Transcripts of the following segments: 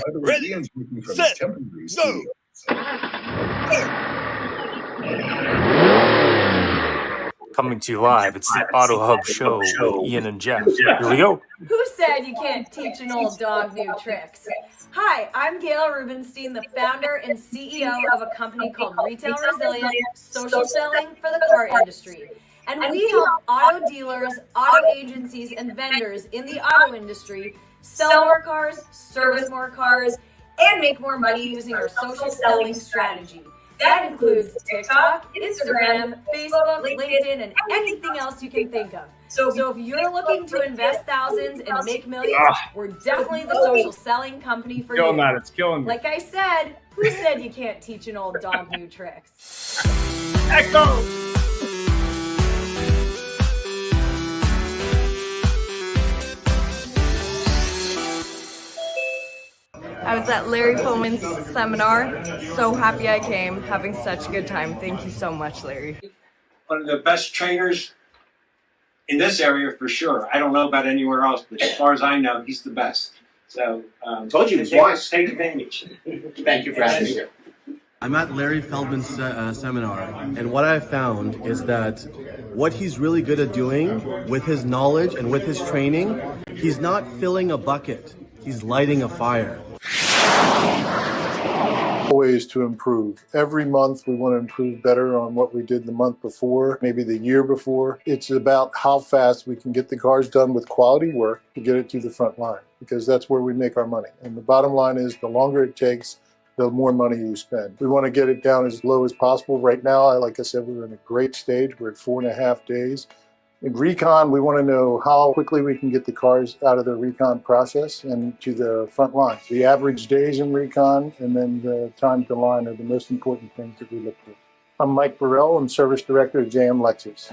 Ready, Ian's working from set, his temporary go. Coming to you live, it's the Auto Hub Show with Ian and Jeff. Here we go. Who said you can't teach an old dog new tricks? Hi, I'm Gail Rubenstein, the founder and CEO of a company called Retail Resilient, social selling for the car industry. And we help auto dealers, auto agencies, and vendors in the auto industry sell more cars, service more cars, and make more money using our social selling strategy. That includes TikTok, Instagram, Facebook, LinkedIn, and anything else you can think of. So if you're looking to invest thousands and make millions, we're definitely the social selling company for you. That. It's killing me. Like I said, who said you can't teach an old dog new tricks? Echo! I was at Larry Foman's seminar. So happy I came, having such a good time. Thank you so much, Larry. One of the best trainers in this area for sure. I don't know about anywhere else, but as far as I know, he's the best. So, told you it was. take advantage. Thank you for having me here. I'm at Larry Feldman's seminar, and what I found is that what he's really good at doing with his knowledge and with his training, he's not filling a bucket, he's lighting a fire. Ways to improve. Every month we want to improve better on what we did the month before, maybe the year before. It's about how fast we can get the cars done with quality work to get it to the front line, because that's where we make our money. And the bottom line is the longer it takes, the more money you spend. We want to get it down as low as possible. Right now, like I said, we're in a great stage. We're at 4.5 days. In recon, we want to know how quickly we can get the cars out of the recon process and to the front line. The average days in recon and then the time to line are the most important things that we look for. I'm Mike Burrell. I'm Service Director at JM Lexus.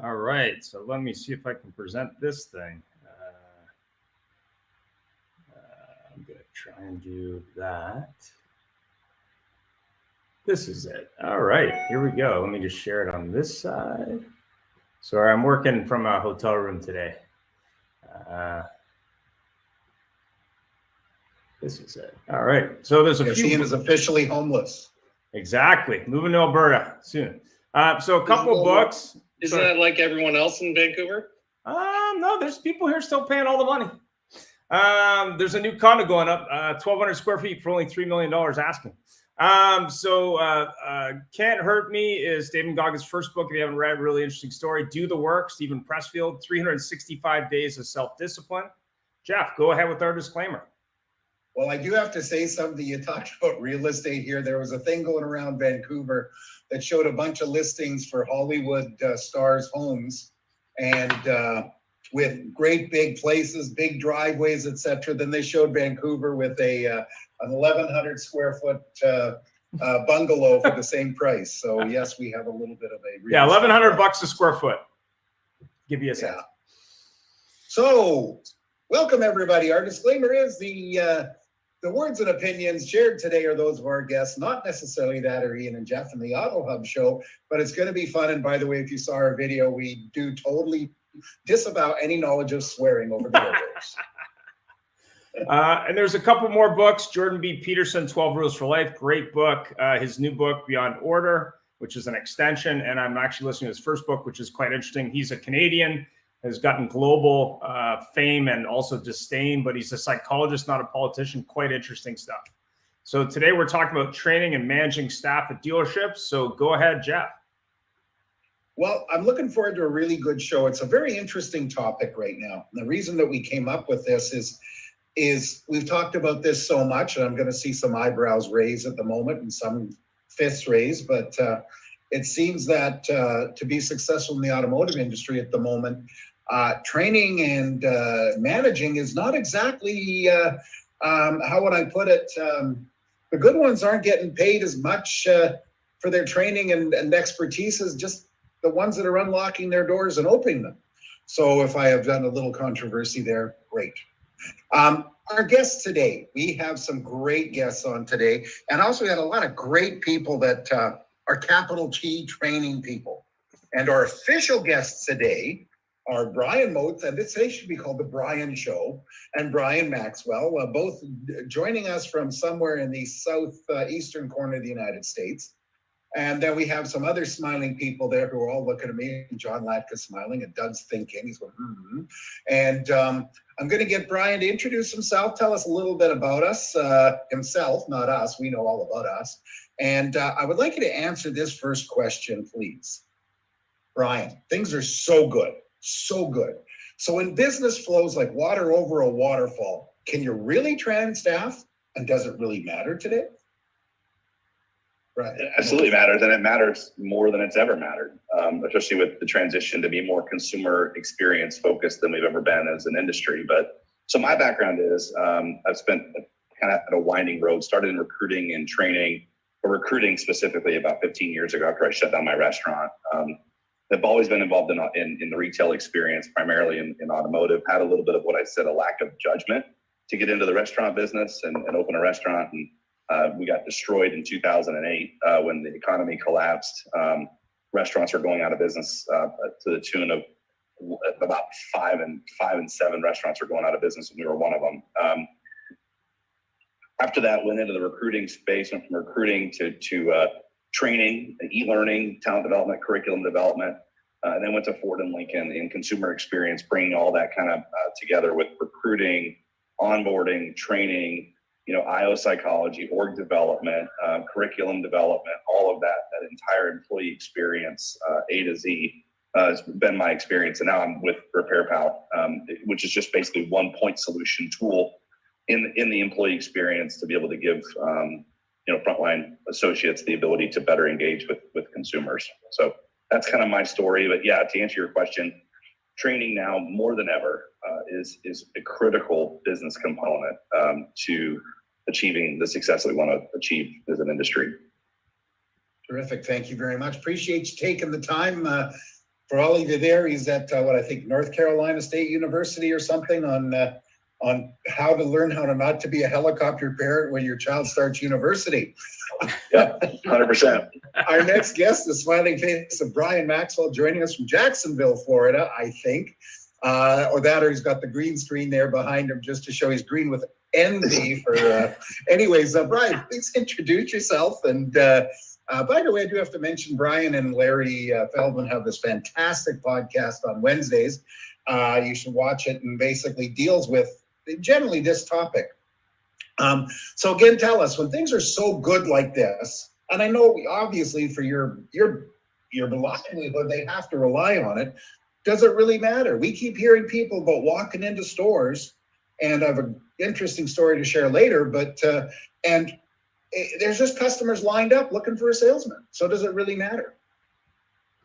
All right, so let me see if I can present this thing. I'm going to try and do that. This is it. All right, here we go. Let me just share it on this side. Sorry, I'm working from a hotel room today. This is it. All right, so there's a few. Ian is officially homeless. Exactly, moving to Alberta soon. So a couple books. Isn't that like everyone else in Vancouver? No, there's people here still paying all the money. There's a new condo going up, 1,200 square feet for only $3 million asking. Can't Hurt Me is David Goggins' first book. If you haven't read, really interesting story. Do the Work, Stephen Pressfield, 365 Days of Self-Discipline. Jeff, go ahead with our disclaimer. Well, I do have to say something. You talked about real estate here. There was a thing going around Vancouver that showed a bunch of listings for Hollywood stars' homes, and with great big places, big driveways, etc. Then they showed Vancouver with an 1,100 square foot bungalow for the same price. So yes, we have a little bit of a $1,100 a square foot. Give you a sense. Yeah. So welcome everybody. Our disclaimer is the words and opinions shared today are those of our guests, not necessarily that of Ian and Jeff in the Auto Hub show, but it's going to be fun. And by the way, if you saw our video, we do totally disavow any knowledge of swearing over the airwaves. And there's a couple more books. Jordan B. Peterson, 12 Rules for Life. Great book. His new book, Beyond Order, which is an extension. And I'm actually listening to his first book, which is quite interesting. He's a Canadian, has gotten global fame and also disdain, but he's a psychologist, not a politician. Quite interesting stuff. So today we're talking about training and managing staff at dealerships. So go ahead, Jeff. Well, I'm looking forward to a really good show. It's a very interesting topic right now. And the reason that we came up with this is we've talked about this so much, and I'm going to see some eyebrows raised at the moment and some fists raised, but it seems that to be successful in the automotive industry at the moment, training and managing is not exactly, how would I put it? The good ones aren't getting paid as much for their training and expertise as just the ones that are unlocking their doors and opening them. So if I have done a little controversy there, great. our guests today, we have some great guests on today. And also we had a lot of great people that are capital T training people. And our official guests today are Brian Motes, and this should be called The Brian Show, and Brian Maxwell, both joining us from somewhere in the southeastern corner of the United States. And then we have some other smiling people there who are all looking at me. John Latka smiling, and Doug's thinking. He's going, And I'm going to get Brian to introduce himself, tell us a little bit about us, himself, not us. We know all about us. And I would like you to answer this first question, please. Brian, things are so good, so good. So when business flows like water over a waterfall, can you really train staff? And does it really matter today? Right. It absolutely matters, and it matters more than it's ever mattered, especially with the transition to be more consumer experience focused than we've ever been as an industry. But so my background is I've spent kind of at a winding road, started in recruiting and training, or recruiting specifically about 15 years ago after I shut down my restaurant. I've always been involved in the retail experience, primarily in automotive, had a little bit of what I said, a lack of judgment to get into the restaurant business and open a restaurant. And we got destroyed in 2008 when the economy collapsed. Restaurants are going out of business to the tune of about 5 and 7 restaurants are going out of business, and we were one of them. After that, went into the recruiting space, went from recruiting to training, e-learning, talent development, curriculum development, and then went to Ford and Lincoln in consumer experience, bringing all that kind of together with recruiting, onboarding, training, IO psychology, org development, curriculum development, all of that entire employee experience, A to Z, has been my experience. And now I'm with RepairPal, which is just basically one point solution tool in the employee experience to be able to give frontline associates the ability to better engage with consumers. So that's kind of my story. But yeah, to answer your question, training now more than ever is a critical business component to achieving the success that we want to achieve as an industry. Terrific. Thank you very much. Appreciate you taking the time. For all of you there, he's at I think North Carolina State University or something on how to learn how to not to be a helicopter parent when your child starts university. Yeah, 100%. Our next guest, the smiling face of Brian Maxwell, joining us from Jacksonville, Florida, I think. Or he's got the green screen there behind him just to show he's green with envy for anyways. Brian, please introduce yourself. And by the way, I do have to mention Brian and Larry Feldman have this fantastic podcast on Wednesdays. You should watch it, and basically deals with generally this topic. So again, tell us, when things are so good like this, and I know obviously for your livelihood, they have to rely on it. Does it really matter? We keep hearing people about walking into stores, and I have an interesting story to share later, but there's just customers lined up looking for a salesman. So does it really matter?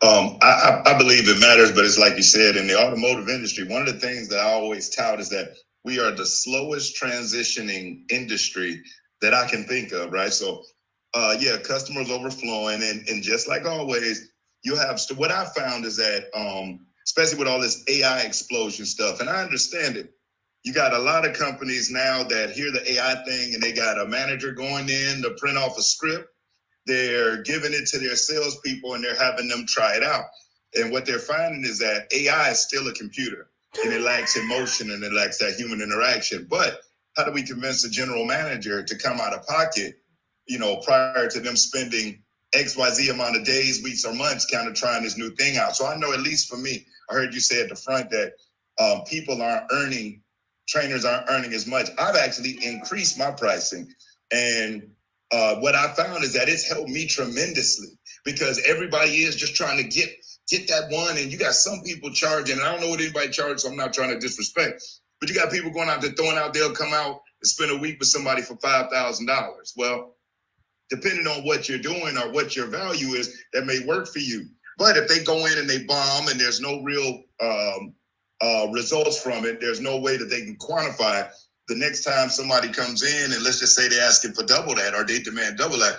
I believe it matters, but it's like you said, in the automotive industry, one of the things that I always tout is that we are the slowest transitioning industry that I can think of, right? So, customers overflowing, and just like always, you have what I found is that, especially with all this AI explosion stuff, and I understand it, you got a lot of companies now that hear the AI thing and they got a manager going in to print off a script. They're giving it to their salespeople and they're having them try it out. And what they're finding is that AI is still a computer, and it lacks emotion and it lacks that human interaction. But how do we convince the general manager to come out of pocket, prior to them spending XYZ amount of days, weeks, or months kind of trying this new thing out? So I know, at least for me, I heard you say at the front that trainers aren't earning as much. I've actually increased my pricing. And what I found is that it's helped me tremendously, because everybody is just trying to get that one. And you got some people charging, and I don't know what anybody charges, so I'm not trying to disrespect, but you got people going out there throwing out, they'll come out and spend a week with somebody for $5,000. Well, depending on what you're doing or what your value is, that may work for you. But if they go in and they bomb and there's no real results from it, there's no way that they can quantify it. The next time somebody comes in and let's just say they're asking for double that, or they demand double that,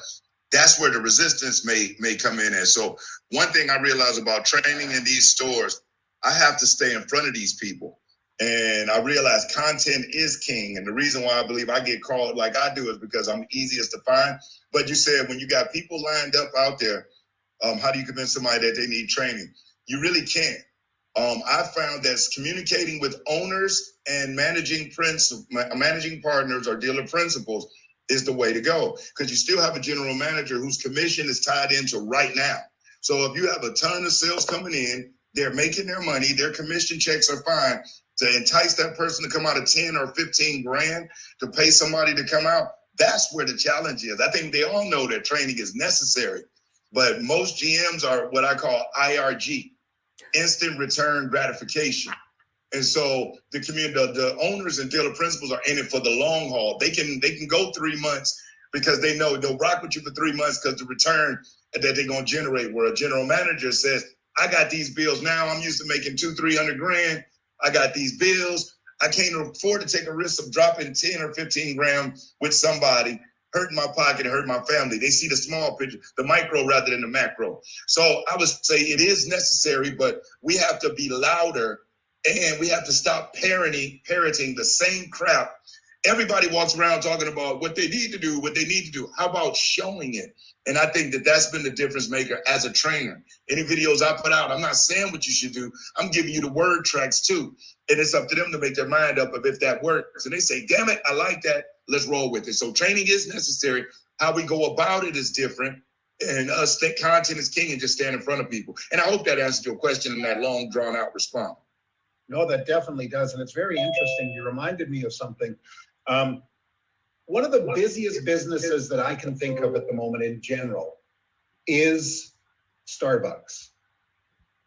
that's where the resistance may come in. And so one thing I realize about training in these stores, I have to stay in front of these people. And I realized content is king. And the reason why I believe I get called like I do is because I'm easiest to find. But you said when you got people lined up out there, how do you convince somebody that they need training? You really can't. I found that communicating with owners and managing partners or dealer principals is the way to go, because you still have a general manager whose commission is tied into right now. So if you have a ton of sales coming in, they're making their money, their commission checks are fine. To entice that person to come out of 10 or 15 grand to pay somebody to come out, that's where the challenge is. I think they all know that training is necessary, but most GMs are what I call IRG, instant return gratification. And so the owners and dealer principals are in it for the long haul. They can go 3 months because they know they'll rock with you for 3 months because the return that they're going to generate, where a general manager says, I got these bills now. I'm used to making 200-300 grand. I got these bills. I can't afford to take a risk of dropping 10 or 15 grand with somebody, hurting my pocket, hurting my family. They see the small picture, the micro rather than the macro. So I would say it is necessary, but we have to be louder and we have to stop parroting the same crap. Everybody walks around talking about what they need to do, what they need to do. How about showing it? And I think that that's been the difference maker as a trainer. Any videos I put out, I'm not saying what you should do. I'm giving you the word tracks too. And it's up to them to make their mind up of if that works. And they say, damn it, I like that. Let's roll with it. So training is necessary. How we go about it is different. And us think content is king and just stand in front of people. And I hope that answered your question in that long drawn out response. No, that definitely does. And it's very interesting. You reminded me of something. One of the busiest businesses that I can think of at the moment in general is Starbucks.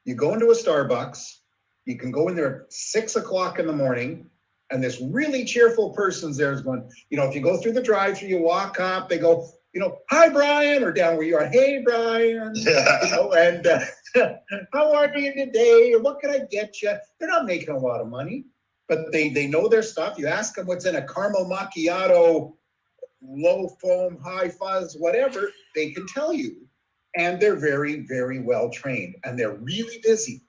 You go into a Starbucks, you can go in there at 6 o'clock in the morning, and this really cheerful person's there is going, if you go through the drive-thru, you walk up, they go, hi, Brian, or down where you are, hey, Brian, and how are you today? Or what can I get you? They're not making a lot of money, but they know their stuff. You ask them what's in a caramel macchiato, low foam, high fuzz, whatever, they can tell you. And they're very, very well trained, and they're really busy.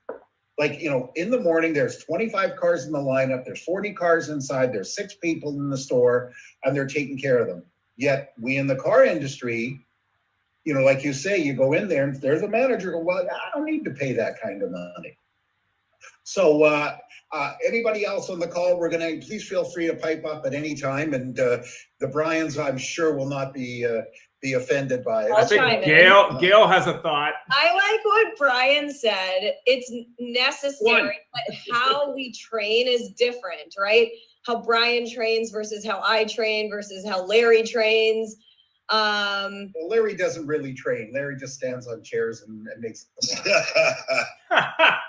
Like, in the morning, there's 25 cars in the lineup, there's 40 cars inside, there's 6 people in the store, and they're taking care of them. Yet we in the car industry, like you say, you go in there and there's a manager, well, I don't need to pay that kind of money. So anybody else on the call, please feel free to pipe up at any time. And the Bryans, I'm sure, will not be offended by it. I think Gail has a thought. I like what Brian said. It's necessary, but how we train is different, right? How Brian trains versus how I train versus how Larry trains. Well, Larry doesn't really train. Larry just stands on chairs and makes them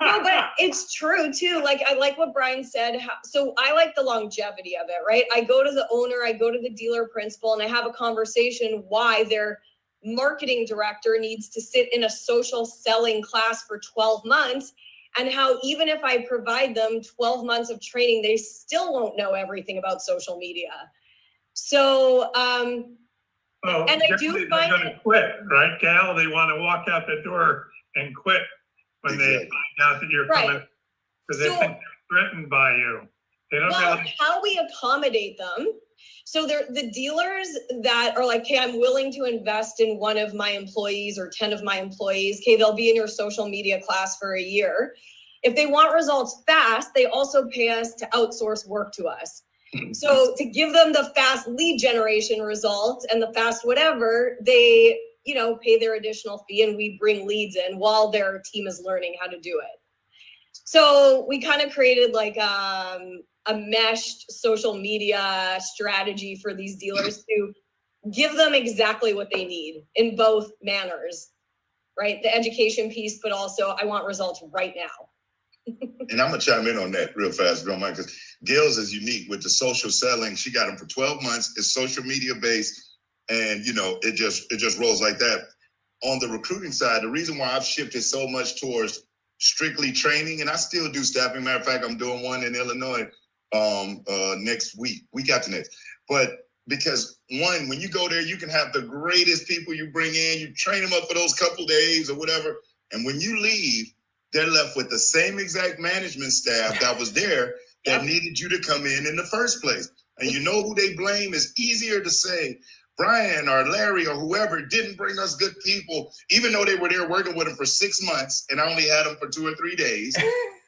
No, but it's true too. Like, I like what Brian said. So I like the longevity of it, right? I go to the owner, I go to the dealer principal, and I have a conversation why their marketing director needs to sit in a social selling class for 12 months. And how even if I provide them 12 months of training, they still won't know everything about social media. So, and I do find they're going to quit, right, Cal? They want to walk out the door and quit when they find out that you're coming, because they think they're threatened by you. They don't know how we accommodate them. So they're the dealers that are like, hey, I'm willing to invest in one of my employees or 10 of my employees. Okay, they'll be in your social media class for a year. If they want results fast, they also pay us to outsource work to us. So to give them the fast lead generation results and the fast whatever, they, pay their additional fee and we bring leads in while their team is learning how to do it. So we kind of created like a meshed social media strategy for these dealers to give them exactly what they need in both manners, right? The education piece, but also I want results right now. And I'm gonna chime in on that real fast, don't mind, because Gail's is unique with the social selling. She got them for 12 months. It's social media based, and it just rolls like that. On the recruiting side, the reason why I've shifted so much towards strictly training, and I still do staffing. Matter of fact, I'm doing one in Illinois next week after next. But because one, when you go there, you can have the greatest people you bring in, you train them up for those couple days or whatever, and when you leave, they're left with the same exact management staff that was there, that needed you to come in the first place. And you know who they blame? It's easier to say, Brian or Larry or whoever didn't bring us good people, even though they were there working with them for 6 months and I only had them for 2 or 3 days.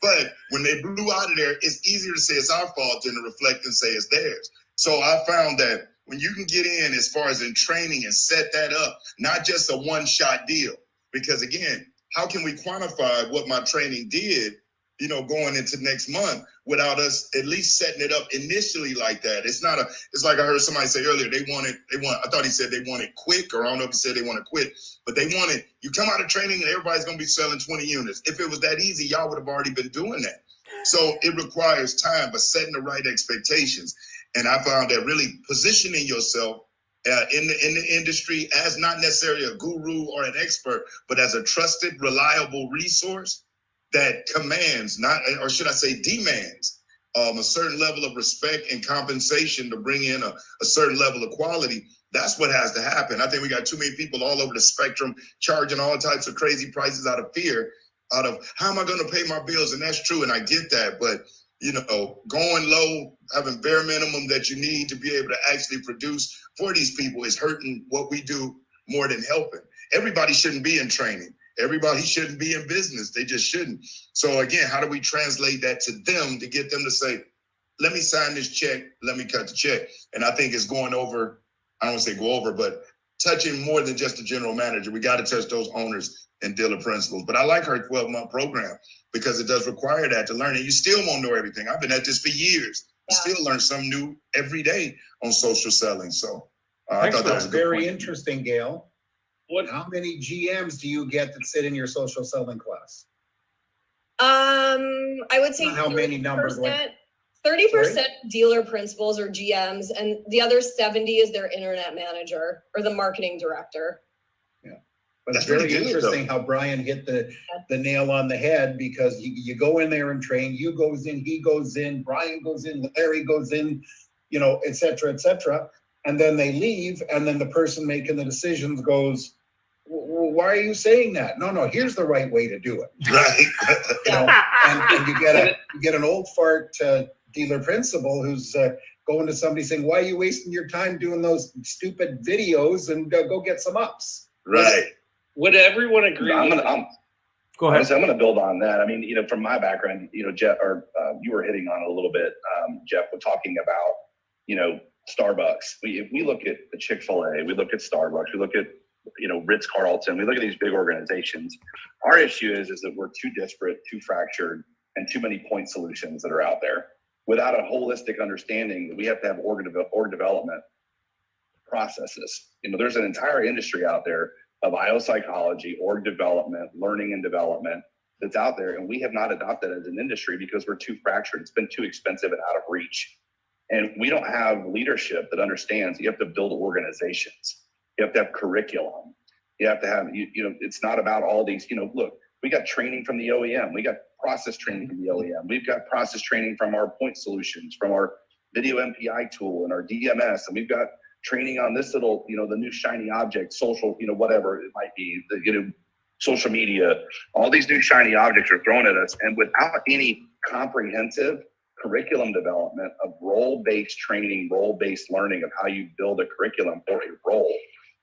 But when they blew out of there, it's easier to say it's our fault than to reflect and say it's theirs. So I found that when you can get in as far as in training and set that up, not just a one-shot deal, because again, how can we quantify what my training did, you know, going into next month without us at least setting it up initially like that? It's like I heard somebody say earlier, I thought he said they want it quick, or I don't know if he said they want to quit, but they want it, you come out of training and everybody's going to be selling 20 units. If it was that easy, y'all would have already been doing that. So it requires time, but setting the right expectations. And I found that really positioning yourself in the industry as not necessarily a guru or an expert, but as a trusted, reliable resource that commands, not, or should I say demands, a certain level of respect and compensation to bring in a certain level of quality. That's what has to happen. I think we got too many people all over the spectrum charging all types of crazy prices out of fear, out of how am I going to pay my bills? And that's true, and I get that, but you know, going low, having bare minimum that you need to be able to actually produce for these people is hurting what we do more than helping. Everybody shouldn't be in training. Everybody shouldn't be in business. They just shouldn't. So again, how do we translate that to them to get them to say, let me sign this check, let me cut the check? And I think it's going over, I don't want to say go over, but touching more than just the general manager. We got to touch those owners and dealer principals. But I like her 12-month program because it does require that to learn. And you still won't know everything. I've been at this for years. I still learn something new every day on social selling. So I thought that was a good very point. interesting, Gail. How many GMs do you get that sit in your social selling class? I would say Not how many numbers, 30% dealer principals or GMs, and the other 70 is their internet manager or the marketing director. But it's very interesting how Brian hit the nail on the head, because you go in there and train, you goes in, he goes in, Brian goes in, Larry goes in, you know, et cetera, and then they leave, and then the person making the decisions goes, why are you saying that? No, here's the right way to do it. Right. You know, and you get an old fart dealer principal who's going to somebody saying, why are you wasting your time doing those stupid videos, and go get some ups? Right. Would everyone agree? Go ahead. I'm going to build on that. I mean, you know, from my background, you know, Jeff, or you were hitting on it a little bit, Jeff, was talking about, you know, Starbucks. If we look at the Chick-fil-A, we look at Starbucks, we look at, you know, Ritz-Carlton, we look at these big organizations. Our issue is that we're too disparate, too fractured, and too many point solutions that are out there without a holistic understanding that we have to have org development processes. You know, there's an entire industry out there of IO psychology, org development, learning and development that's out there. And we have not adopted as an industry because we're too fractured. It's been too expensive and out of reach. And we don't have leadership that understands you have to build organizations. You have to have curriculum. You have to have, you know, it's not about all these, you know, look, we got training from the OEM. We got process training from the OEM. We've got process training from our point solutions, from our video MPI tool and our DMS. And we've got training on this little, you know, the new shiny object, social, you know, whatever it might be, the, you know, social media, all these new shiny objects are thrown at us. And without any comprehensive curriculum development of role-based training, role-based learning of how you build a curriculum for a role,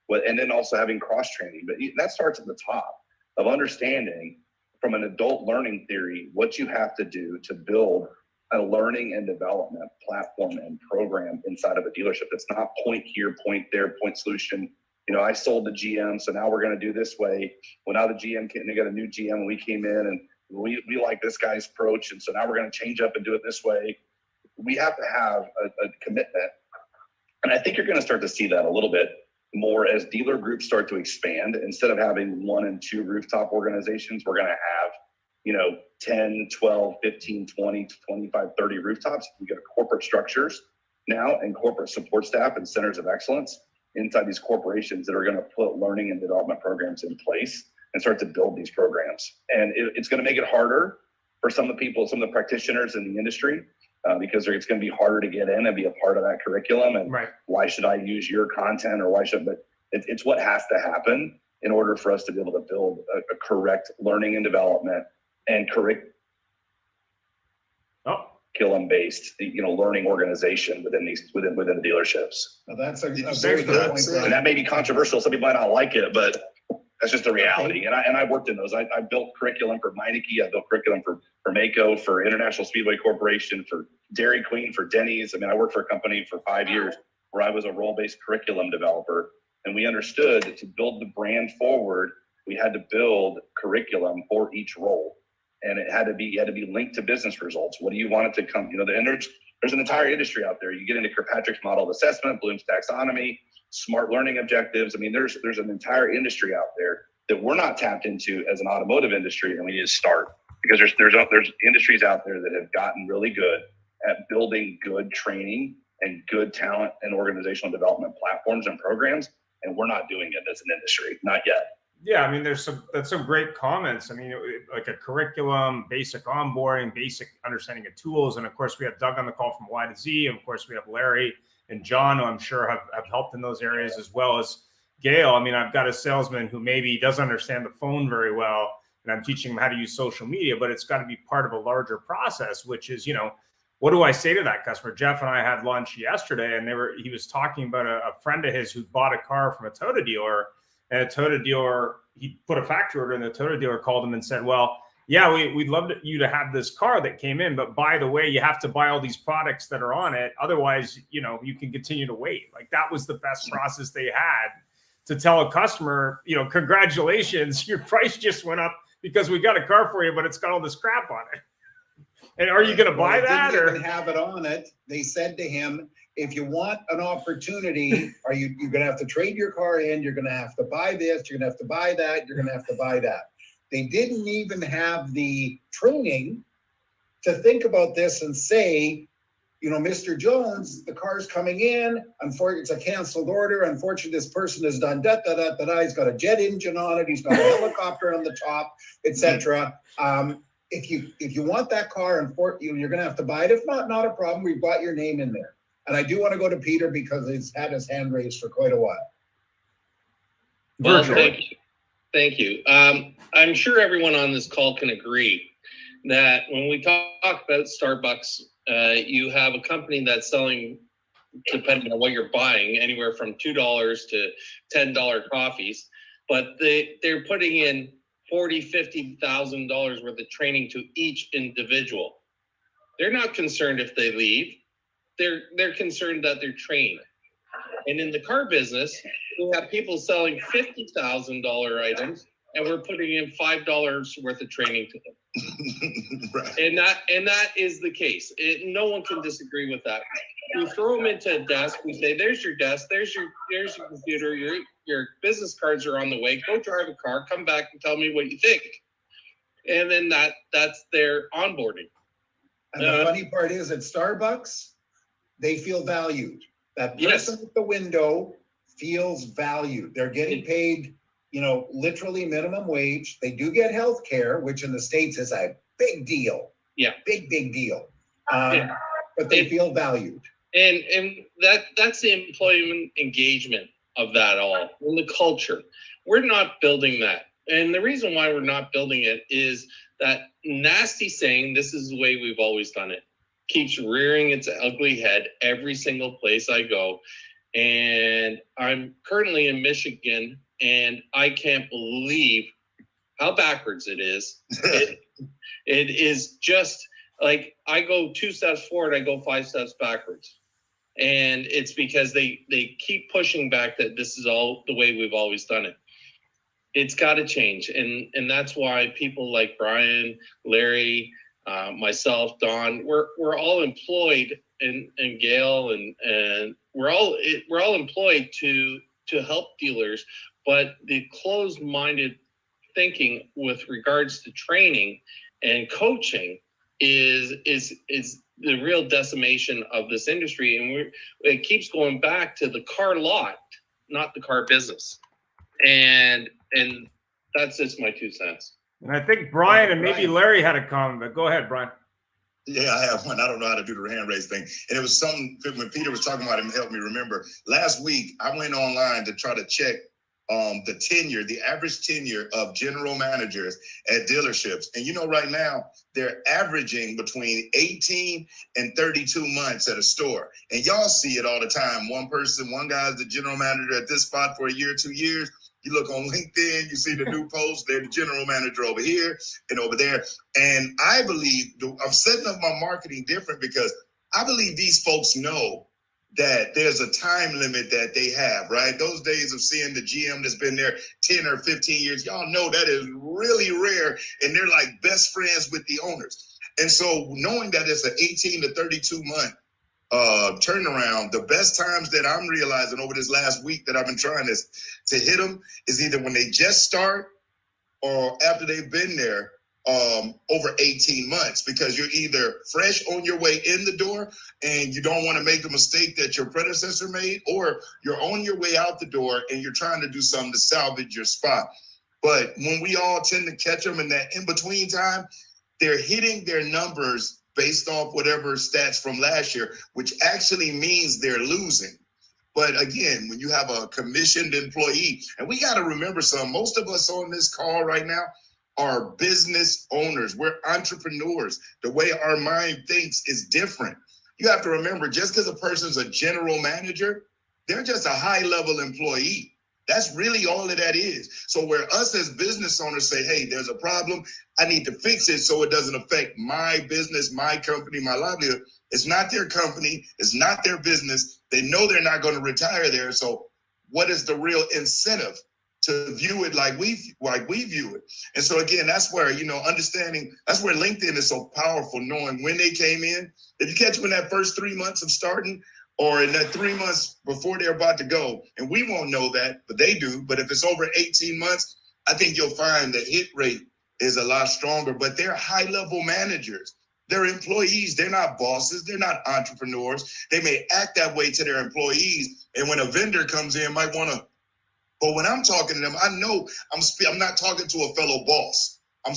and then also having cross-training. But that starts at the top of understanding from an adult learning theory what you have to do to build a learning and development platform and program inside of a dealership. It's not point here, point there, point solution. You know, I sold the GM, so now we're going to do this way. Well, now the GM came, they got a new GM, and we came in and we like this guy's approach, and so now we're going to change up and do it this way. We have to have a commitment, and I think you're going to start to see that a little bit more as dealer groups start to expand. Instead of having 1 and 2 rooftop organizations, we're going to have, you know, 10, 12, 15, 20, 25, 30 rooftops. We got corporate structures now and corporate support staff and centers of excellence inside these corporations that are going to put learning and development programs in place and start to build these programs. And it's going to make it harder for some of the people, some of the practitioners in the industry, because it's going to be harder to get in and be a part of that curriculum. And why should I use your content, or why should, but it's what has to happen in order for us to be able to build a correct learning and development and curriculum-based, learning organization within the dealerships. Now that's a Did you very say good that? point. And Brian. that may be controversial. Some people might not like it, but that's just the reality. And I worked in those. I built curriculum for Meineke. I built curriculum for Mako, for International Speedway Corporation, for Dairy Queen, for Denny's. I mean, I worked for a company for 5 years where I was a role-based curriculum developer. And we understood that to build the brand forward, we had to build curriculum for each role. And it had to be linked to business results. What do you want it to come? There's an entire industry out there. You get into Kirkpatrick's model of assessment, Bloom's taxonomy, smart learning objectives. I mean, there's an entire industry out there that we're not tapped into as an automotive industry, and we need to start, because there's industries out there that have gotten really good at building good training and good talent and organizational development platforms and programs, and we're not doing it as an industry, not yet. Yeah, I mean, that's some great comments. I mean, like a curriculum, basic onboarding, basic understanding of tools, and of course we have Doug on the call from Y to Z, and of course we have Larry and John, who I'm sure have helped in those areas, as well as Gail. I mean, I've got a salesman who maybe doesn't understand the phone very well, and I'm teaching him how to use social media, but it's got to be part of a larger process, which is, what do I say to that customer? Jeff and I had lunch yesterday, and he was talking about a friend of his who bought a car from a Toyota dealer. And a Toyota dealer, he put a factory order, and the Toyota dealer called him and said, well, yeah, we'd love you to have this car that came in, but by the way, you have to buy all these products that are on it. Otherwise, you can continue to wait. Like, that was the best process they had to tell a customer, congratulations, your price just went up because we got a car for you, but it's got all this crap on it. And are you going to buy that? Didn't Or even have it on it. They said to him, if you want an opportunity, you're going to have to trade your car in. You're going to have to buy this. You're going to have to buy that. You're going to have to buy that. They didn't even have the training to think about this and say, Mr. Jones, the car's coming in. Unfortunately, it's a canceled order. Unfortunately, this person has done da da da da da. He's got a jet engine on it. He's got a helicopter on the top, etc. If you want that car, you're going to have to buy it. If not a problem. We've got your name in there. And I do want to go to Peter because he's had his hand raised for quite a while. Well, thank you. I'm sure everyone on this call can agree that when we talk about Starbucks, you have a company that's selling, depending on what you're buying, anywhere from $2 to $10 coffees, but they're putting in $40,000-$50,000 worth of training to each individual. They're not concerned if they leave. They're concerned that they're trained. And in the car business, we have people selling $50,000 items, and we're putting in $5 worth of training to them. Right. And that is the case. No one can disagree with that. We throw them into a desk. We say, "There's your desk. There's your computer. Your business cards are on the way. Go drive a car. Come back and tell me what you think." And then that's their onboarding. And the funny part is, at Starbucks, they feel valued. That person at the window feels valued. They're getting paid, literally minimum wage. They do get health care, which in the States is a big deal. Yeah. Big deal. But they feel valued. And that's the employment engagement of that all, and the culture. We're not building that. And the reason why we're not building it is that nasty saying, "This is the way we've always done it," keeps rearing its ugly head every single place I go. And I'm currently in Michigan, and I can't believe how backwards it is. It is just like, I go 2 steps forward, I go 5 steps backwards. And it's because they keep pushing back that this is all the way we've always done it. It's got to change. And that's why people like Brian, Larry, myself, Don, we're all employed, and Gail, and we're all employed to help dealers, but the closed-minded thinking with regards to training and coaching is the real decimation of this industry. And it keeps going back to the car lot, not the car business. And that's just my 2 cents. And I think Brian and maybe Larry had a comment, but go ahead, Brian. Yeah, I have one. I don't know how to do the hand raise thing. And it was something, when Peter was talking about it, it helped me remember. Last week, I went online to try to check the average tenure of general managers at dealerships. And you know, right now, they're averaging between 18 and 32 months at a store. And y'all see it all the time. One guy's the general manager at this spot for a year, 2 years. You look on LinkedIn, you see the new post, they're the general manager over here and over there. And I believe I'm setting up my marketing different because I believe these folks know that there's a time limit that they have, right? Those days of seeing the GM that's been there 10 or 15 years, y'all know that is really rare, and they're like best friends with the owners. And so knowing that it's an 18 to 32 month turnaround, the best times that I'm realizing over this last week that I've been trying to hit them is either when they just start or after they've been there over 18 months, because you're either fresh on your way in the door and you don't want to make the mistake that your predecessor made, or you're on your way out the door and you're trying to do something to salvage your spot. But when we all tend to catch them in that in-between time, they're hitting their numbers based off whatever stats from last year, which actually means they're losing. But again, when you have a commissioned employee, and we got to remember most of us on this call right now are business owners. We're entrepreneurs. The way our mind thinks is different. You have to remember, just because a person's a general manager, they're just a high-level employee. That's really all that is. So where us as business owners say, hey, there's a problem, I need to fix it so it doesn't affect my business, my company, my livelihood. It's not their company. It's not their business. They know they're not going to retire there. So what is the real incentive to view it like we view it? And so again, that's where, understanding, that's where LinkedIn is so powerful, knowing when they came in. If you catch them in that first 3 months of starting, or in that 3 months before they're about to go, and we won't know that, but they do. But if it's over 18 months, I think you'll find the hit rate is a lot stronger. But they're high-level managers. They're employees. They're not bosses. They're not entrepreneurs. They may act that way to their employees. And when a vendor comes in, might want to, but when I'm talking to them, I know I'm not talking to a fellow boss. I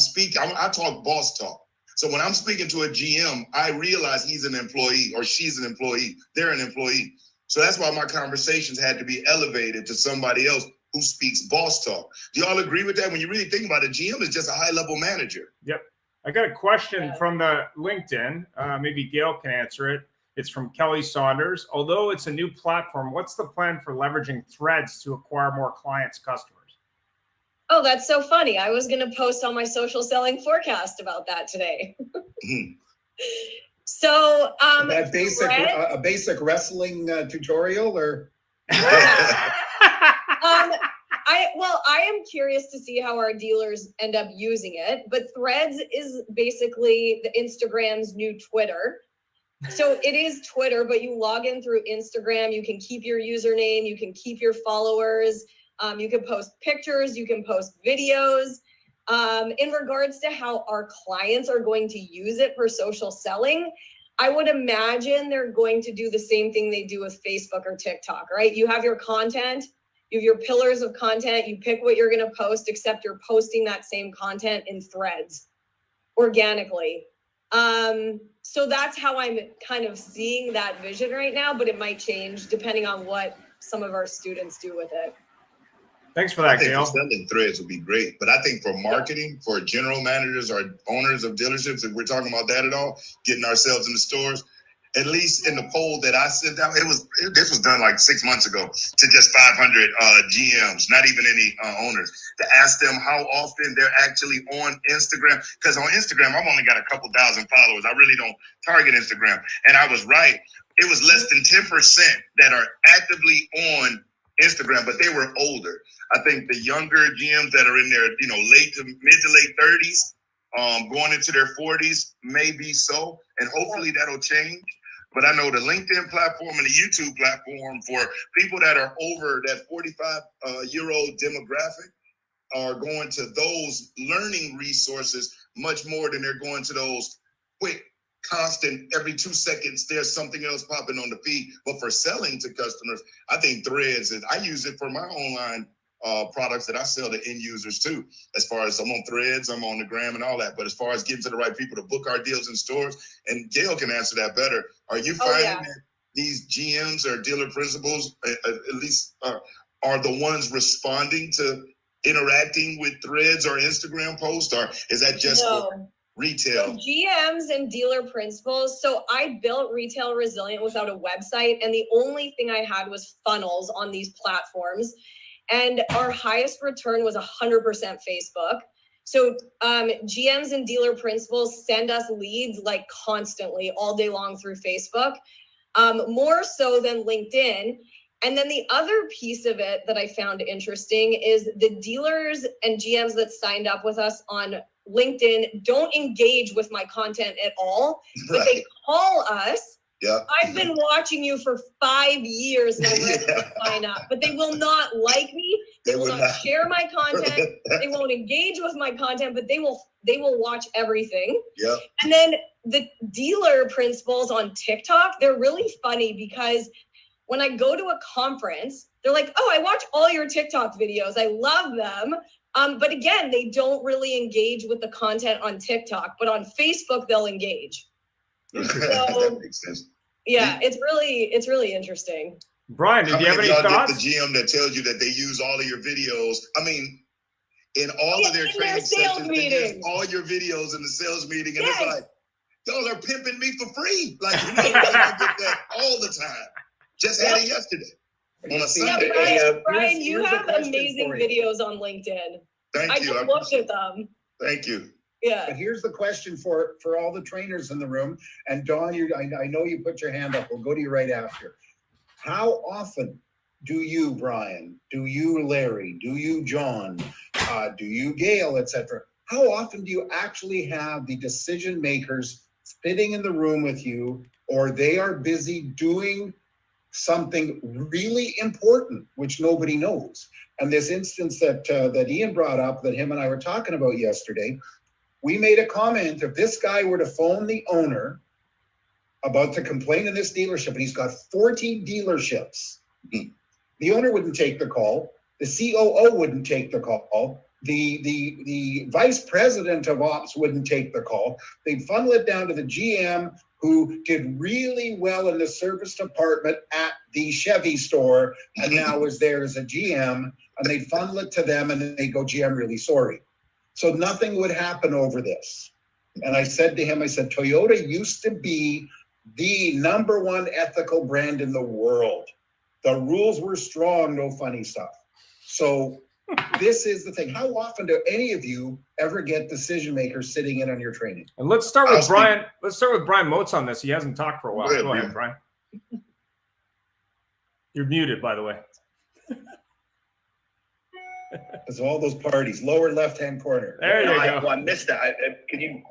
talk boss talk. So when I'm speaking to a GM, I realize he's an employee or she's an employee. They're an employee. So that's why my conversations had to be elevated to somebody else who speaks boss talk. Do y'all agree with that? When you really think about it, GM is just a high-level manager. Yep. I got a question from the LinkedIn. Maybe Gail can answer it. It's from Kelly Saunders. Although it's a new platform, what's the plan for leveraging Threads to acquire more clients, customers? Oh, that's so funny. I was going to post on my social selling forecast about that today. So, that basic wrestling tutorial, or? I am curious to see how our dealers end up using it, but Threads is basically the Instagram's new Twitter. So it is Twitter, but you log in through Instagram. You can keep your username. You can keep your followers. You can post pictures. You can post videos. In regards to how our clients are going to use it for social selling, I would imagine they're going to do the same thing they do with Facebook or TikTok, right? You have your content. You have your pillars of content. You pick what you're going to post, except you're posting that same content in Threads organically. So that's how I'm kind of seeing that vision right now, but it might change depending on what some of our students do with it. Thanks for that, Gail. Selling Threads would be great, but I think for marketing, for general managers or owners of dealerships, if we're talking about that at all, getting ourselves in the stores, at least in the poll that I sent out, this was done like 6 months ago to just 500 GMs, not even any owners, to ask them how often they're actually on Instagram. Because on Instagram, I've only got a couple thousand followers. I really don't target Instagram. And I was right. It was less than 10% that are actively on Instagram, but they were older. I think the younger GMs that are in their, mid to late 30s, going into their 40s, maybe so. And hopefully that'll change. But I know the LinkedIn platform and the YouTube platform for people that are over that 45-year-old demographic are going to those learning resources much more than they're going to those quick, constant, every 2 seconds, there's something else popping on the feed. But for selling to customers, I think Threads, I use it for my online products that I sell to end users too. As far as I'm on Threads, I'm on the gram and all that. But as far as getting to the right people to book our deals in stores, and Gail can answer that better. Are you finding that these GMs or dealer principals, at least are the ones responding to interacting with threads or Instagram posts, or is that just for retail? So GMs and dealer principals. So I built Retail Resilient without a website, and the only thing I had was funnels on these platforms. And our highest return was 100% Facebook. So GMs and dealer principals send us leads like constantly all day long through Facebook, more so than LinkedIn. And then the other piece of it that I found interesting is the dealers and GMs that signed up with us on LinkedIn don't engage with my content at all, but they call us. Yeah. I've been watching you for 5 years and I'm ready to sign up, but they will not like me. They will not share my content. They won't engage with my content, but they will watch everything. Yeah. And then the dealer principals on TikTok, they're really funny because when I go to a conference, they're like, oh, I watch all your TikTok videos. I love them. But again, they don't really engage with the content on TikTok, but on Facebook, they'll engage. So, that makes sense. Yeah, it's really interesting. Brian, did you have any thoughts? Get the GM that tells you that they use all of your videos? I mean, in all of their training sessions, they use all your videos in the sales meeting, and it's like, y'all are pimping me for free. Like, you know, I get that all the time. Just had it yesterday on a Sunday. Brian, you have amazing videos on LinkedIn. Thank you. I just looked at them. Thank you. Yeah. But here's the question for all the trainers in the room. And Dawn, I know you put your hand up. We'll go to you right after. How often do you, Brian, do you, Larry, do you, John, do you, Gail, etc.? How often do you actually have the decision makers sitting in the room with you, or they are busy doing something really important, which nobody knows? And this instance that Ian brought up, that him and I were talking about yesterday, we made a comment, if this guy were to phone the owner about to complain in this dealership, and he's got 40 dealerships, the owner wouldn't take the call, the COO wouldn't take the call, the vice president of ops wouldn't take the call. They'd funnel it down to the GM, who did really well in the service department at the Chevy store and now is there as a GM, and they'd funnel it to them and then they go, GM, really sorry. So nothing would happen over this. And I said to him, I said, Toyota used to be the #1 ethical brand in the world. The rules were strong, no funny stuff. So this is the thing. How often do any of you ever get decision makers sitting in on your training? And let's start with Brian. Let's start with Brian Motes on this. He hasn't talked for a while. Go ahead, Brian. You're muted, by the way. It's all those parties, lower left-hand corner. There you go. Well, I missed that. I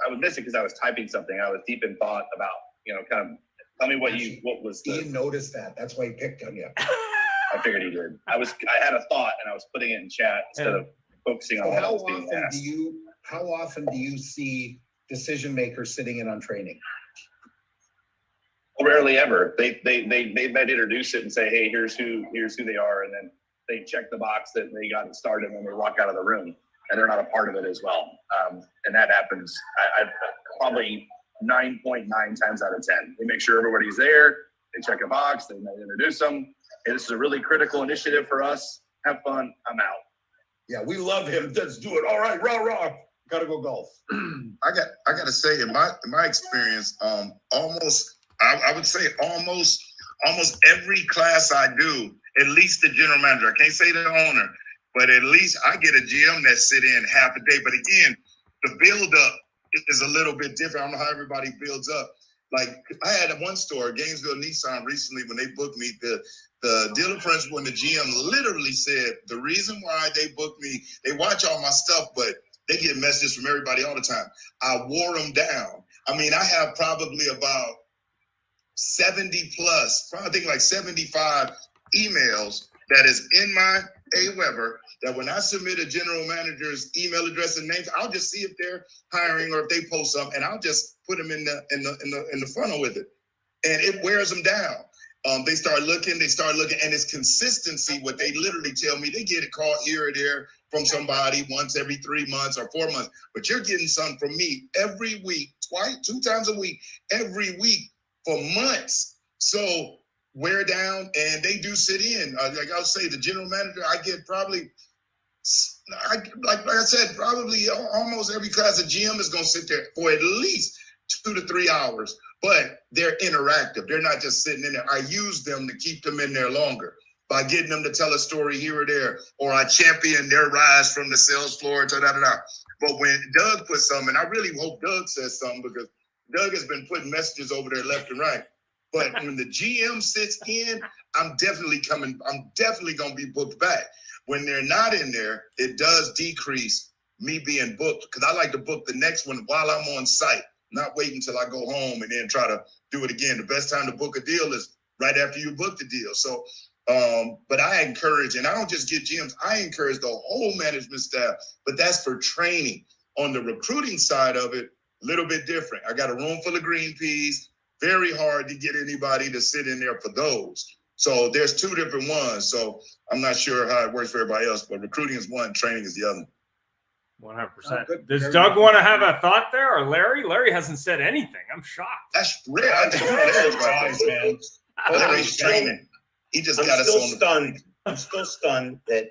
would miss it because I was typing something. I was deep in thought about, kind of, tell me what was the... Ian noticed that. That's why he picked on you. I figured he did. I had a thought and I was putting it in chat instead of focusing on what I was being asked. How often do you see decision makers sitting in on training? Rarely ever. They might introduce it and say, hey, here's who they are, and then they check the box that they got it started and they walk out of the room, and they're not a part of it as well. And that happens I probably 9.9 times out of 10. They make sure everybody's there. They check a box. They might introduce them. Hey, this is a really critical initiative for us. Have fun. I'm out. Yeah, we love him. Let's do it. All right, rah. Gotta go golf. I got to say, in my experience, I would say almost every class I do, at least the general manager, I can't say the owner, but at least I get a GM that sit in half a day. But again, the build up is a little bit different. I don't know how everybody builds up. Like I had one store, Gainesville Nissan, recently when they booked me, the dealer principal and the GM literally said the reason why they booked me, they watch all my stuff, but they get messages from everybody all the time. I wore them down. I mean, I have probably about 70 plus, probably think like 75 emails that is in my AWeber that when I submit a general manager's email address and names, I'll just see if they're hiring or if they post something, and I'll just put them in the funnel with it, and it wears them down. They start looking, and it's consistency. What they literally tell me, they get a call here or there from somebody once every 3 months or 4 months, but you're getting something from me every week, 2 times a week, every week for months. So wear down, and they do sit in. Like I'll say, the general manager, I get probably, like I said, probably almost every class of GM is going to sit there for at least 2 to 3 hours, but they're interactive. They're not just sitting in there. I use them to keep them in there longer by getting them to tell a story here or there, or I champion their rise from the sales floor, da-da-da-da. But when Doug puts something, and I really hope Doug says something, because Doug has been putting messages over there left and right. But when the GM sits in, I'm definitely going to be booked back. When they're not in there, it does decrease me being booked, because I like to book the next one while I'm on site, not wait until I go home and then try to do it again. The best time to book a deal is right after you book the deal. So, but I encourage, and I don't just get GMs, I encourage the whole management staff, but that's for training. On the recruiting side of it, a little bit different. I got a room full of green peas, very hard to get anybody to sit in there for those. So there's 2 different ones. So I'm not sure how it works for everybody else, but recruiting is one, training is the other. 100%. Does Doug want to have a thought there, or Larry? Larry hasn't said anything. I'm shocked. That's rare. Larry's training. He just got us on stunned. I'm still stunned that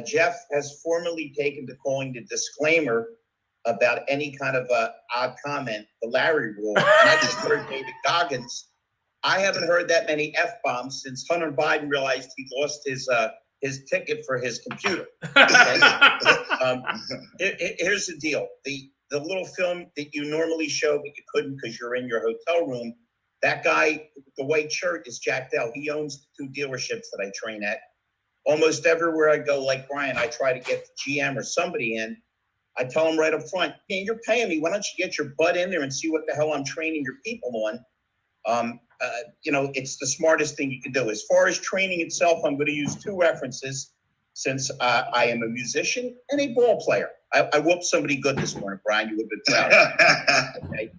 Jeff has formally taken to calling the disclaimer about any kind of odd comment, the Larry rule. And I just heard David Goggins. I haven't heard that many F-bombs since Hunter Biden realized he lost his ticket for his computer. Okay? Here's the deal. The little film that you normally show, but you couldn't because you're in your hotel room, that guy, the white shirt, is Jack Dell. He owns 2 dealerships that I train at. Almost everywhere I go, like Brian, I try to get the GM or somebody in. I tell them right up front, man, you're paying me. Why don't you get your butt in there and see what the hell I'm training your people on? It's the smartest thing you can do. As far as training itself, I'm going to use 2 references, since I am a musician and a ball player. I whooped somebody good this morning, Brian. You would have been proud. Okay.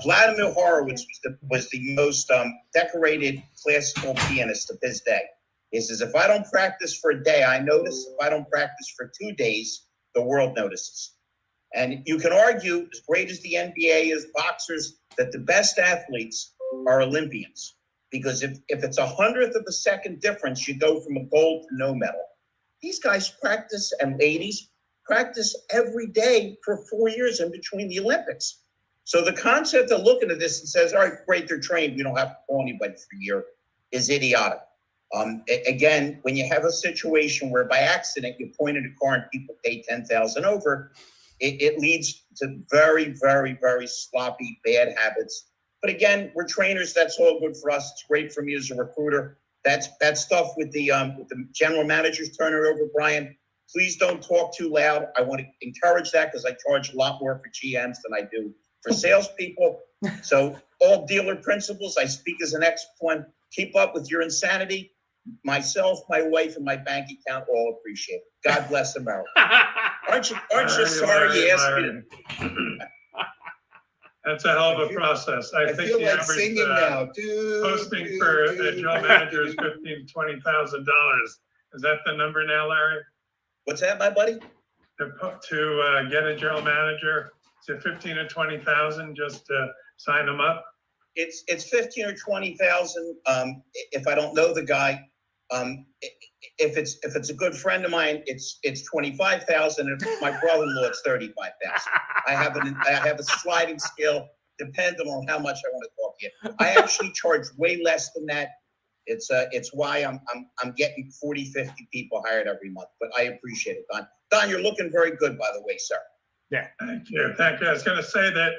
Vladimir Horowitz was the most decorated classical pianist of his day. He says, if I don't practice for a day, I notice. If I don't practice for 2 days, the world notices. And you can argue, as great as the NBA is, boxers, that the best athletes are Olympians. Because if it's 100th of a second difference, you go from a gold to no medal. These guys practice, and ladies practice every day for 4 years in between the Olympics. So the concept of looking at this and says, all right, great, they're trained, we don't have to call anybody for a year, is idiotic. Again, when you have a situation where by accident you pointed a car and people pay $10,000 over, it leads to very, very, very sloppy, bad habits. But again, we're trainers. That's all good for us. It's great for me as a recruiter. That stuff with the general managers turning it over, Brian. Please don't talk too loud. I want to encourage that because I charge a lot more for GMs than I do for salespeople. So all dealer principals, I speak as an ex-one. Keep up with your insanity. Myself, my wife, and my bank account all appreciate it. God bless America. Aren't you sorry you asked me to? That's a hell of a process. I think feel the like average singing now. posting for a general manager is $15,000 to $20,000. Is that the number now, Larry? What's that, my buddy? To get a general manager, is it 15 or 20,000 just to sign them up? It's 15 or 20,000. If I don't know the guy, if it's a good friend of mine, it's 25,000. If it's my brother-in-law, it's 35,000. I have a sliding scale depending on how much I want to talk to you. I actually charge way less than that. It's why I'm getting 40, 50 people hired every month. But I appreciate it, Don. Don, you're looking very good, by the way, sir. Yeah, thank you. Thank you. I was going to say that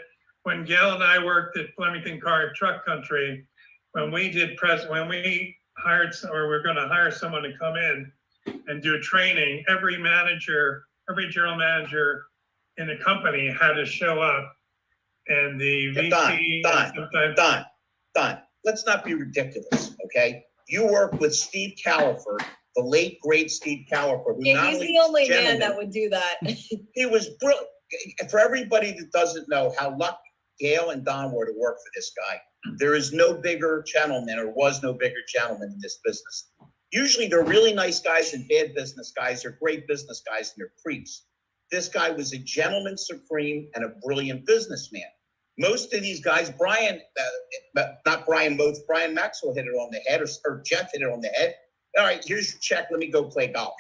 when Gail and I worked at Flemington Car and Truck Country, when we hired, or we're going to hire someone to come in and do training, every general manager in the company had to show up, and the VP. Don, let's not be ridiculous, okay? You work with Steve Califer, the late great Steve Califer. Yeah, he's the only man that would do that. He was brilliant. For everybody that doesn't know how lucky Gail and Don were to work for this guy, there is no bigger gentleman, or was no bigger gentleman in this business. Usually they're really nice guys and bad business guys. They're great business guys and they're creeps. This guy was a gentleman supreme and a brilliant businessman. Most of these guys, not Brian Motes, Brian Maxwell hit it on the head, or Jeff hit it on the head. All right, here's your check. Let me go play golf.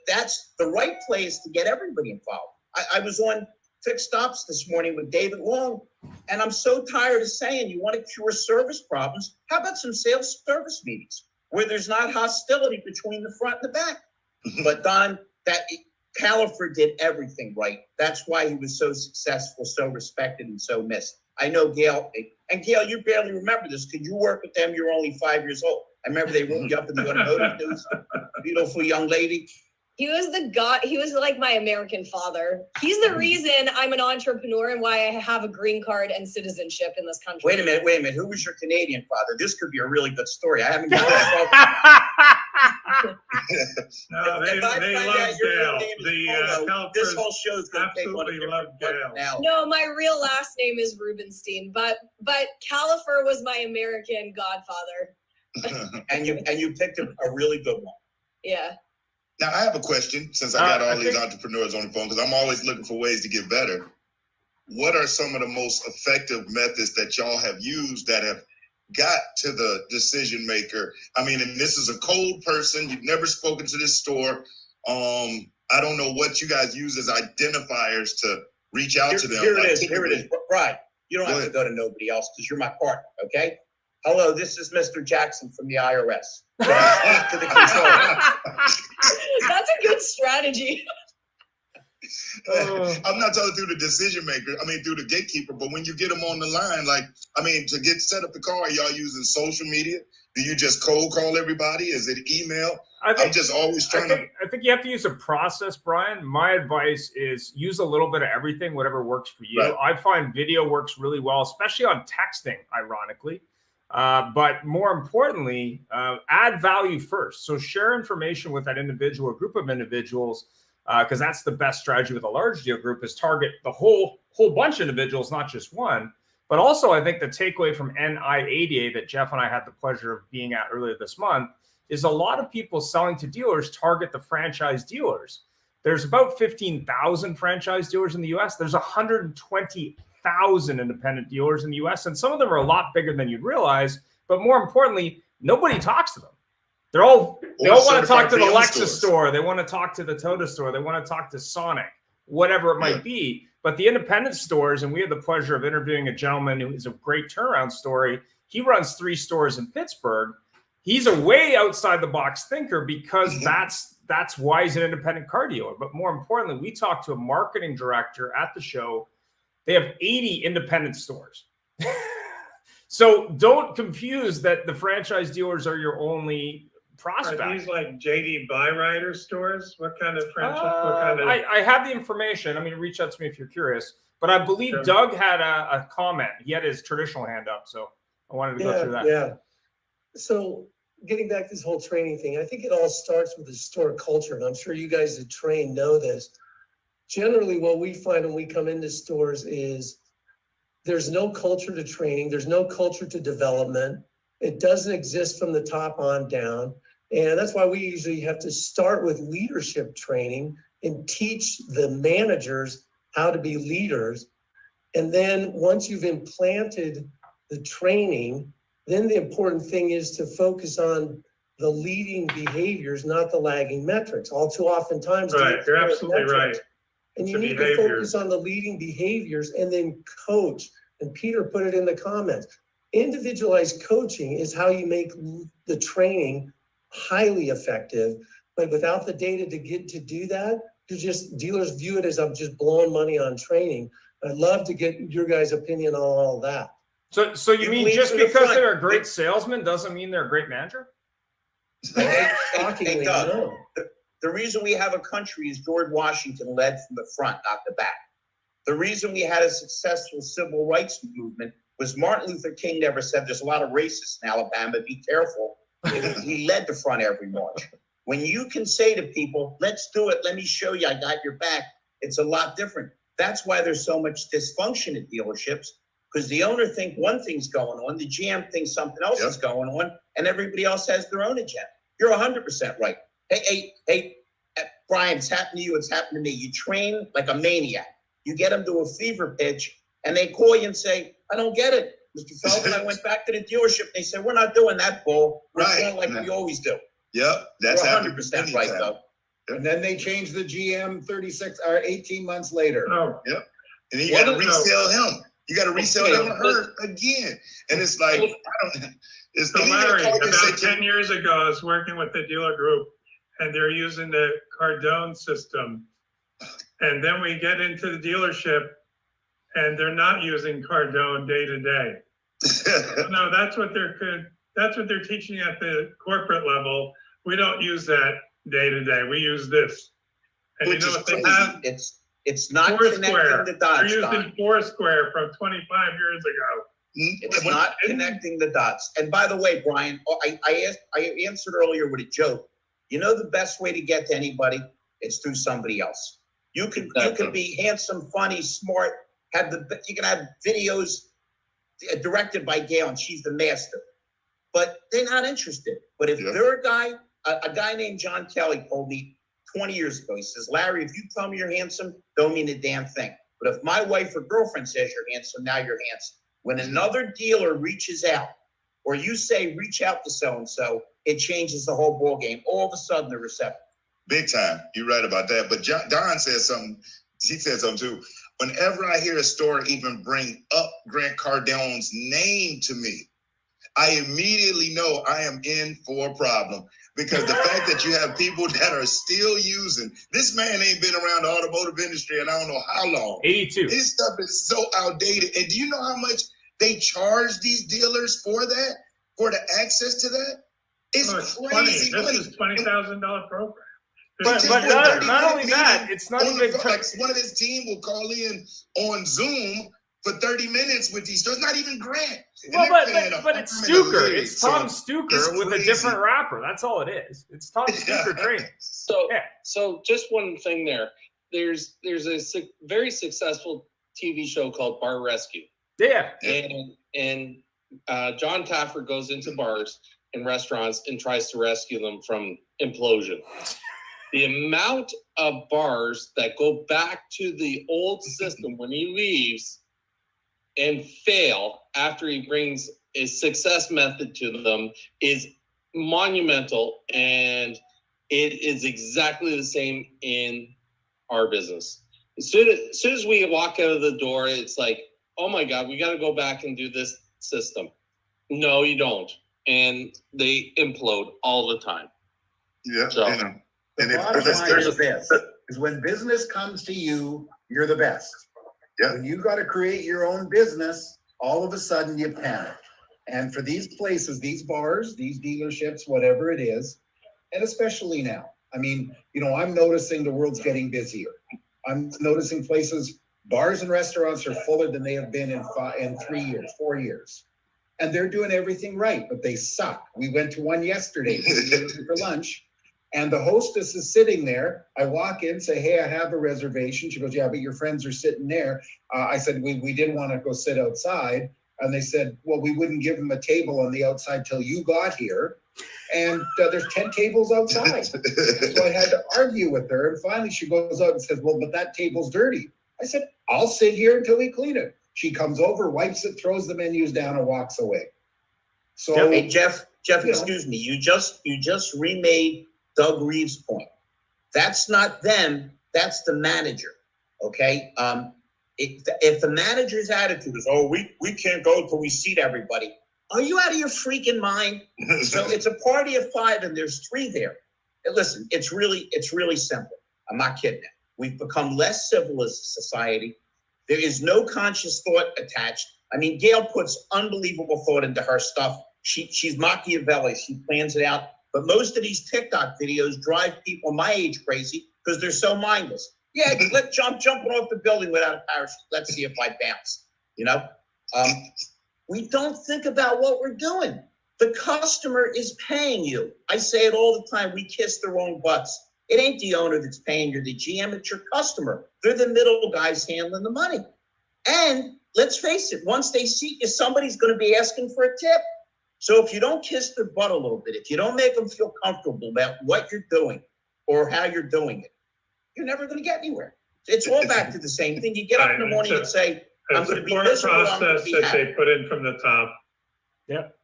That's the right place to get everybody involved. I was on Fixed Stops this morning with David Long, and I'm so tired of saying, you want to cure service problems? How about some sales service meetings where there's not hostility between the front and the back? But Don, Califer did everything right. That's why he was so successful, so respected, and so missed. I know Gail, and Gail, you barely remember this because you worked with them. You're only 5 years old. I remember they wrote you up in the automotive news. Beautiful young lady. He was like my American father. He's the reason I'm an entrepreneur and why I have a green card and citizenship in this country. Wait a minute. Who was your Canadian father? This could be a really good story. I haven't got No, they love Gail. This whole show's going to take one absolutely love Gail. now. No, my real last name is Rubenstein, but Califer was my American godfather. and you picked a really good one. Yeah. Now, I have a question, since I got all these entrepreneurs on the phone, because I'm always looking for ways to get better. What are some of the most effective methods that y'all have used that have got to the decision maker? I mean, and this is a cold person. You've never spoken to this store. I don't know what you guys use as identifiers to reach out to them. Here it is. Brian, you don't have to go to nobody else because you're my partner, okay? Hello, this is Mr. Jackson from the IRS. Speak to the controller. That's a good strategy. I'm not talking through the decision maker. I mean, through the gatekeeper. But when you get them on the line, to get set up the car, are y'all using social media? Do you just cold call everybody? Is it email? I'm just always trying I think you have to use a process, Brian. My advice is use a little bit of everything, whatever works for you. Right. I find video works really well, especially on texting, ironically. But more importantly, add value first. So share information with that individual or group of individuals, because that's the best strategy with a large deal group, is target the whole bunch of individuals, not just one. But also, I think the takeaway from NIADA that Jeff and I had the pleasure of being at earlier this month is a lot of people selling to dealers target the franchise dealers. There's about 15,000 franchise dealers in the US. There's 120,000 independent dealers in the US, and some of them are a lot bigger than you'd realize. But more importantly, nobody talks to them. They all want to talk to the Lexus store. They want to talk to the Toyota store. They want to talk to Sonic, whatever it might be. But the independent stores, and we had the pleasure of interviewing a gentleman who is a great turnaround story. He runs 3 stores in Pittsburgh. He's a way outside the box thinker because that's why he's an independent car dealer. But more importantly, we talked to a marketing director at the show. They have 80 independent stores. So don't confuse that the franchise dealers are your only prospect. Are these like JD Byrider stores? What kind of franchise? I have the information. I mean, reach out to me if you're curious. But I believe Doug had a comment. He had his traditional hand up, so I wanted to go through that. Yeah. So getting back to this whole training thing, I think it all starts with the store culture, and I'm sure you guys that train know this. Generally, what we find when we come into stores is there's no culture to training. There's no culture to development. It doesn't exist from the top on down. And that's why we usually have to start with leadership training and teach the managers how to be leaders. And then once you've implanted the training, then the important thing is to focus on the leading behaviors, not the lagging metrics. All too oftentimes, right, you're absolutely right. And you need to focus on the leading behaviors and then coach. And Peter put it in the comments. Individualized coaching is how you make the training highly effective. But without the data to do that, dealers view it as I'm just blowing money on training. I'd love to get your guys' opinion on all that. So you mean just because they're a great salesman doesn't mean they're a great manager? Shockingly, no. The reason we have a country is George Washington led from the front, not the back. The reason we had a successful civil rights movement was Martin Luther King never said there's a lot of racists in Alabama, be careful. He led the front every march. When you can say to people, let's do it, let me show you, I got your back, it's a lot different. That's why there's so much dysfunction at dealerships, because the owner thinks one thing's going on, the GM thinks something else is going on, and everybody else has their own agenda. You're 100% right. Hey, Brian, it's happened to you, it's happened to me. You train like a maniac. you get them to a fever pitch, and they call you and say, I don't get it. Mr. Feldman, I went back to the dealership. They said, we're not doing that, bull. We're doing like we always do. Yep, that's You're 100% right, though. And then they changed the GM 36 or 18 months later. Oh, yep. And then you got to resell him. You got to resell him her again. And it's like, I don't. It's so Larry, about 10 years ago, I was working with the dealer group, and they're using the Cardone system. And then we get into the dealership, and they're not using Cardone day to day. No, that's what they're teaching at the corporate level. We don't use that day to day. We use this. And Which you know is what they crazy. have? It's not Foursquare. connecting the dots. They're Don. using Foursquare from 25 years ago. It's not connecting the dots. And by the way, Brian, I answered earlier with a joke. You know the best way to get to anybody? It's through somebody else. You can be handsome, funny, smart. You can have videos directed by Gail, and she's the master. But they're not interested. But if they're a guy named John Kelly told me 20 years ago, he says, Larry, if you tell me you're handsome, don't mean a damn thing. But if my wife or girlfriend says you're handsome, now you're handsome. When another dealer reaches out, or you say, reach out to so-and-so, it changes the whole ball game. All of a sudden, they're receptive. Big time. You're right about that. But Don says something. She said something too. Whenever I hear a store even bring up Grant Cardone's name to me, I immediately know I am in for a problem. Because the fact that you have people that are still using, this man ain't been around the automotive industry and I don't know how long. 82. His stuff is so outdated. And do you know how much they charge these dealers for that? For the access to that? It's crazy. This is $20,000 program. But not only that, it's not even like one of his team will call in on Zoom for 30 minutes with these stores. Not even Grant. Well, but it's Stuker. It's Tom Stuker with a different wrapper. That's all it is. It's Tom Stuker training. So just one thing there. There's a very successful TV show called Bar Rescue. Yeah. And John Taffer goes into bars and restaurants and tries to rescue them from implosion. The amount of bars that go back to the old system when he leaves and fail after he brings a success method to them is monumental, and it is exactly the same in our business. As soon as we walk out of the door, it's like, oh my God, we got to go back and do this system. No, you don't. And they implode all the time. Yeah. So, The bottom line is this, is when business comes to you, you're the best. Yeah. When you got to create your own business, all of a sudden you panic. And for these places, these bars, these dealerships, whatever it is, and especially now, I mean, I'm noticing the world's getting busier. I'm noticing places, bars and restaurants are fuller than they have been in 3 years, 4 years. And they're doing everything right, but they suck. We went to one yesterday for lunch. And the hostess is sitting there. I walk in, say, hey, I have a reservation. She goes, yeah, but your friends are sitting there. I said, we didn't want to go sit outside. And they said, well, we wouldn't give them a table on the outside till you got here. And there's 10 tables outside. So I had to argue with her. And finally she goes out and says, well, but that table's dirty. I said, I'll sit here until we clean it. She comes over, wipes it, throws the menus down and walks away. So hey, Jeff, excuse me. You just remade Doug Reeves' point. That's not them, that's the manager. Okay. If the manager's attitude is, oh, we can't go till we seat everybody. Are you out of your freaking mind? So it's a party of 5 and there's 3 there. And listen, it's really simple. I'm not kidding. We've become less civil as a society. There is no conscious thought attached. I mean, Gail puts unbelievable thought into her stuff. She's Machiavelli. She plans it out. But most of these TikTok videos drive people my age crazy because they're so mindless. Yeah, let's jumping off the building without a parachute. Let's see if I bounce. We don't think about what we're doing. The customer is paying you. I say it all the time. We kiss their own butts. It ain't the owner that's paying you, the GM, it's your customer. They're the middle guys handling the money. And let's face it, once they see you, somebody's going to be asking for a tip. So if you don't kiss their butt a little bit, if you don't make them feel comfortable about what you're doing or how you're doing it, you're never going to get anywhere. It's all back to the same thing. You get up in the morning and say, I'm It's going a to be core miserable, I'm going to process be that happy. they put in from the top. Yep.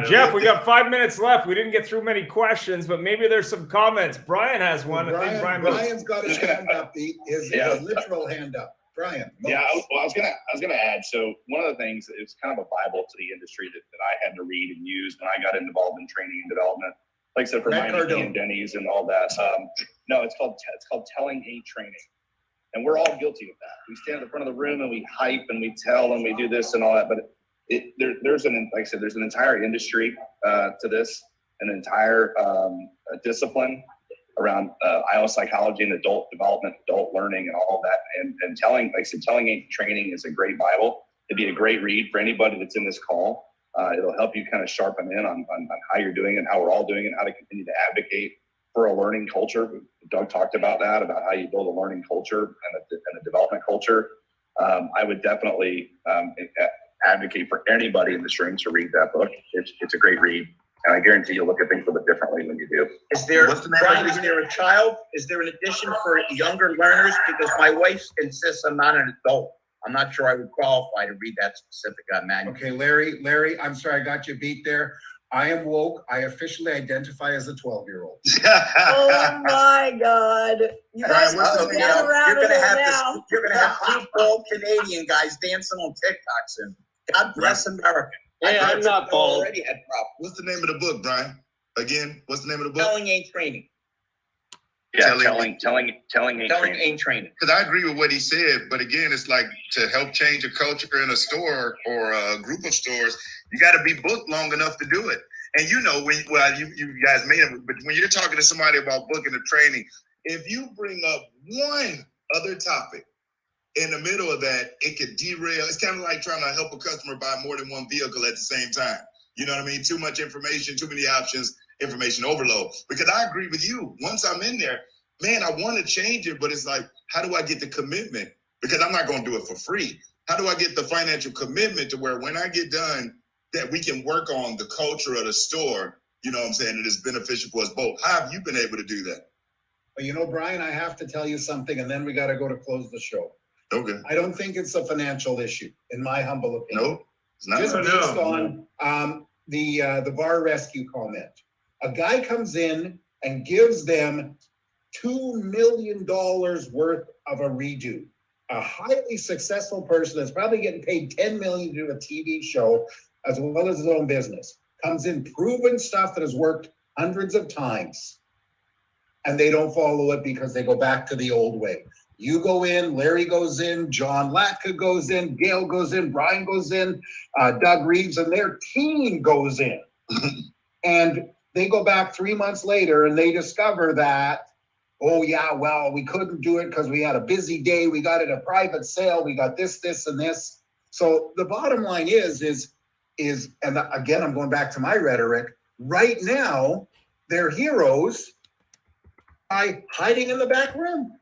Jeff, we got 5 minutes left. We didn't get through many questions, but maybe there's some comments. Brian has one. I think Brian's got his hand up. His literal hand up. Brian. Yeah, I was gonna add. So one of the things, it's kind of a Bible to the industry that I had to read and use when I got involved in training and development. Like I said, for Meineke and Denny's and all that. No, it's called telling ain't training, and we're all guilty of that. We stand at the front of the room and we hype and we tell and we do this and all that, but there's an entire industry to this, an entire discipline around IO psychology and adult development, adult learning, and all of that. And telling, like I said, telling ain't training is a great Bible. It'd be a great read for anybody that's in this call. It'll help you kind of sharpen in on how you're doing it, how we're all doing it, how to continue to advocate for a learning culture. Doug talked about that, about how you build a learning culture and a development culture. I would definitely advocate for anybody in this room to read that book. It's a great read, and I guarantee you'll look at things a little bit differently when you do. Is there a child? Is there an addition for younger learners? Because my wife insists I'm not an adult. I'm not sure I would qualify to read that specific manual. Okay, Larry, I'm sorry I got you beat there. I am woke. I officially identify as a 12-year-old. Oh my God. You guys are getting around You're gonna have now. you're gonna have two bald Canadian guys dancing on TikTok soon. God bless America. Hey, I'm not bald. Already had problems. What's the name of the book, Brian? Again, what's the name of the book? Telling ain't training. Yeah, telling ain't training. Because I agree with what he said, but again, it's like to help change a culture in a store or a group of stores, you got to be booked long enough to do it. And you know, you guys made it, but when you're talking to somebody about booking a training, if you bring up one other topic in the middle of that, it could derail. It's kind of like trying to help a customer buy more than one vehicle at the same time. You know what I mean? Too much information, too many options, information overload. Because I agree with you. Once I'm in there, man, I want to change it, but it's like, how do I get the commitment? Because I'm not going to do it for free. How do I get the financial commitment to where when I get done, that we can work on the culture of the store, you know what I'm saying, it is beneficial for us both. How have you been able to do that? But you know, Brian, I have to tell you something, and then we got to go to close the show. Okay. I don't think it's a financial issue, in my humble opinion. No, it's not. Just based on the bar rescue comment. A guy comes in and gives them $2 million worth of a redo. A highly successful person that's probably getting paid $10 million to do a TV show, as well as his own business, comes in proven stuff that has worked hundreds of times, and they don't follow it because they go back to the old way. You go in, Larry goes in, John Latka goes in, Gail goes in, Brian goes in, Doug Reeves and their team goes in. And they go back 3 months later and they discover that, oh yeah, well, we couldn't do it because we had a busy day. We got it a private sale. We got this, and this. So the bottom line is, and again, I'm going back to my rhetoric. Right now, they're heroes by hiding in the back room,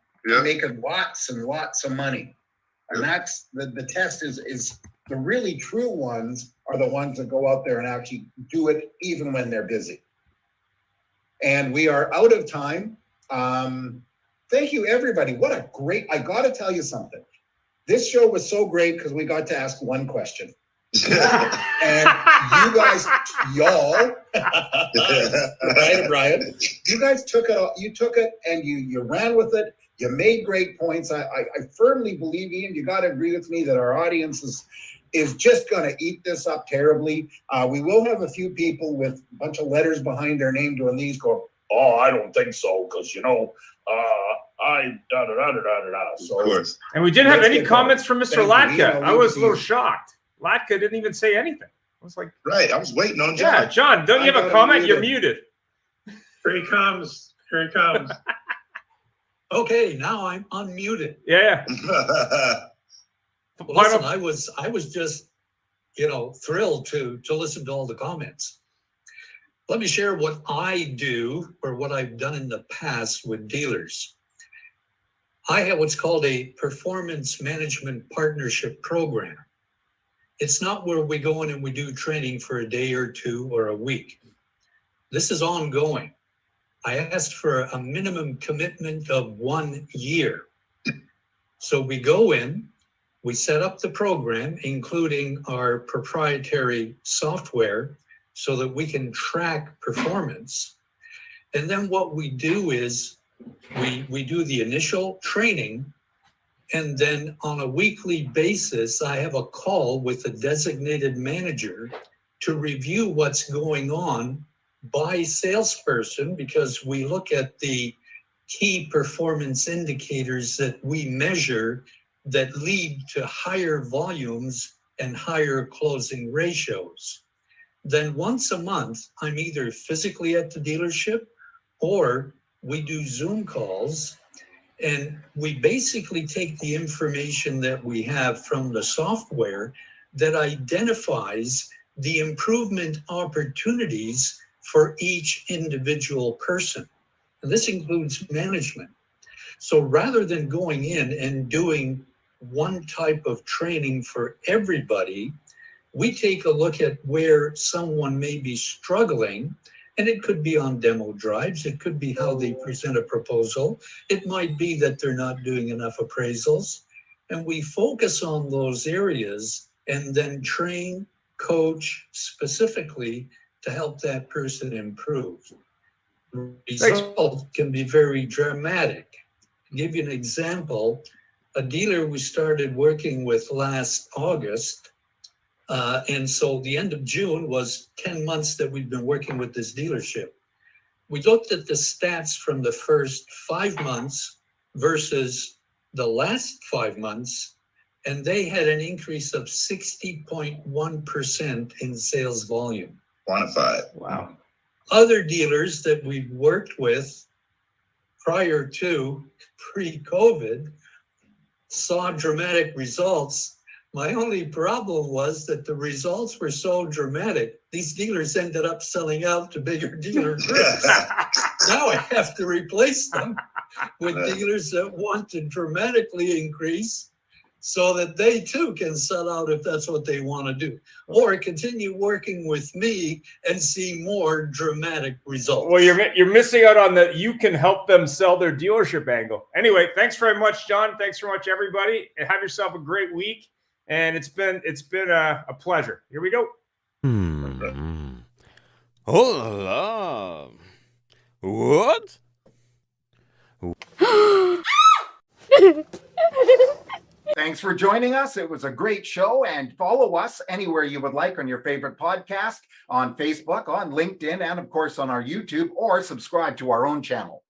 making lots and lots of money. And that's the test is the really true ones are the ones that go out there and actually do it even when they're busy. And we are out of time. Thank you, everybody. What a great, I got to tell you something. This show was so great because we got to ask one question. And you guys, y'all, Brian, you guys took it and you ran with it. You made great points. I firmly believe, Ian, you got to agree with me that our audience is just going to eat this up terribly. We will have a few people with a bunch of letters behind their name doing these go, oh, I don't think so, because, I da-da-da-da-da-da. So, of course. And we didn't have any comments from Mr. Thank you, Latka. Ian. I was a little shocked. Latka didn't even say anything. I was like, right, I was waiting on John. Yeah, John, don't you have a comment? You're muted. Here he comes. Okay, now I'm unmuted. Yeah. Well, listen, I was just, thrilled to listen to all the comments. Let me share what I do or what I've done in the past with dealers. I have what's called a performance management partnership program. It's not where we go in and we do training for a day or two or a week. This is ongoing. I asked for a minimum commitment of 1 year. So we go in, we set up the program, including our proprietary software, so that we can track performance. And then what we do is we do the initial training, and then on a weekly basis, I have a call with a designated manager to review what's going on by salesperson, because we look at the key performance indicators that we measure that lead to higher volumes and higher closing ratios. Then once a month, I'm either physically at the dealership or we do Zoom calls, and we basically take the information that we have from the software that identifies the improvement opportunities for each individual person. And this includes management. So rather than going in and doing one type of training for everybody, we take a look at where someone may be struggling. And it could be on demo drives. It could be how they present a proposal. It might be that they're not doing enough appraisals. And we focus on those areas and then train, coach specifically to help that person improve. The result can be very dramatic. To give you an example, a dealer we started working with last August, and so the end of June was 10 months that we've been working with this dealership. We looked at the stats from the first 5 months versus the last 5 months, and they had an increase of 60.1% in sales volume. Quantified. Wow. Other dealers that we've worked with prior to pre-COVID saw dramatic results. My only problem was that the results were so dramatic, these dealers ended up selling out to bigger dealer groups. Now I have to replace them with dealers that want to dramatically increase so that they too can sell out if that's what they want to do, or continue working with me and see more dramatic results. Well, you're missing out on the you can help them sell their dealership angle. Anyway, thanks very much, John. Thanks very much, everybody. And have yourself a great week. And it's been a pleasure. Here we go. Oh la la. What? Thanks for joining us. It was a great show, and follow us anywhere you would like on your favorite podcast, on Facebook, on LinkedIn, and of course on our YouTube, or subscribe to our own channel.